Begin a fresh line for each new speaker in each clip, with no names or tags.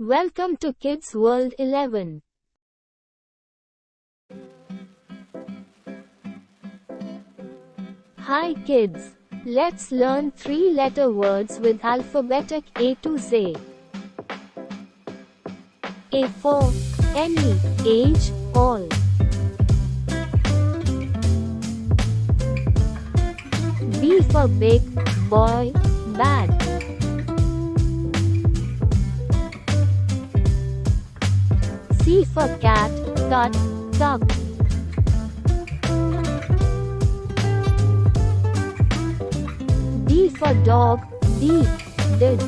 Welcome to Kids World 11. Hi kids, let's learn 3-letter words with alphabetic A to Z. A for any, age, all. B for big, boy, bad. C for cat, cut, cup. D for dog, deep, did.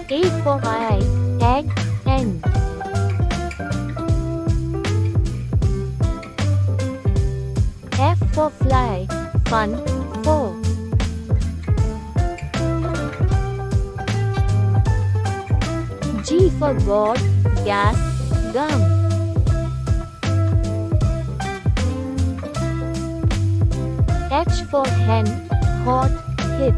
A for eye, egg, end. F for fly, fun, for. G for god, gas, gum. H for hen, hot, hit.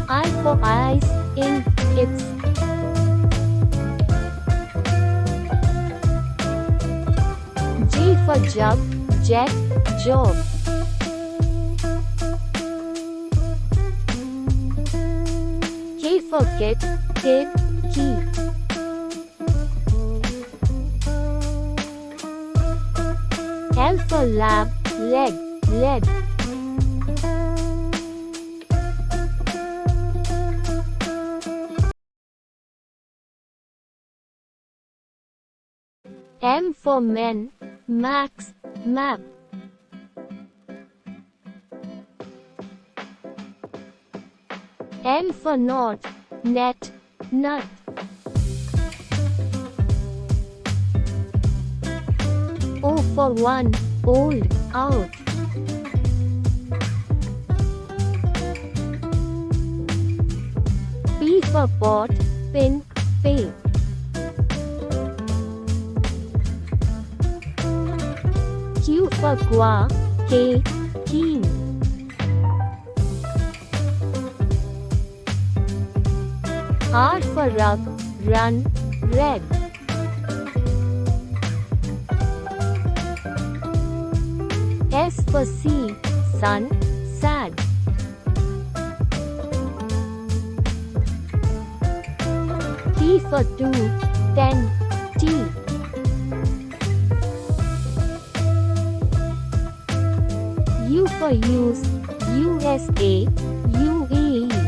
I for eyes, ink, its. J for jug, jet, job. K for kit, kid, key. L for lab, leg, lead. M for men, max, map. N for north, net, nut. O for one, old, out. P for pot, pin, pay. Q for qua, K, keen. R for rug, run, red. S for sea, sun, sad. T for two, 10, tea. U for use, USA, UAE.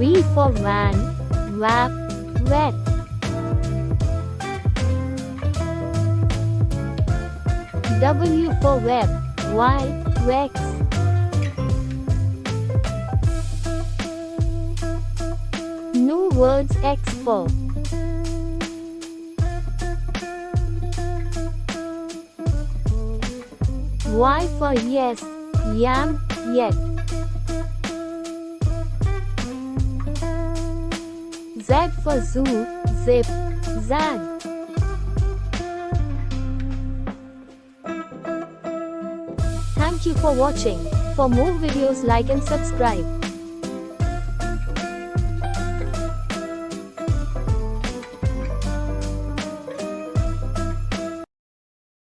V for van, wap, wet. W for web, Y, Wex. New words X for. Y for yes, yam, yet. Z for zoo, zip, zag. Thank you for watching. For more videos, like and subscribe.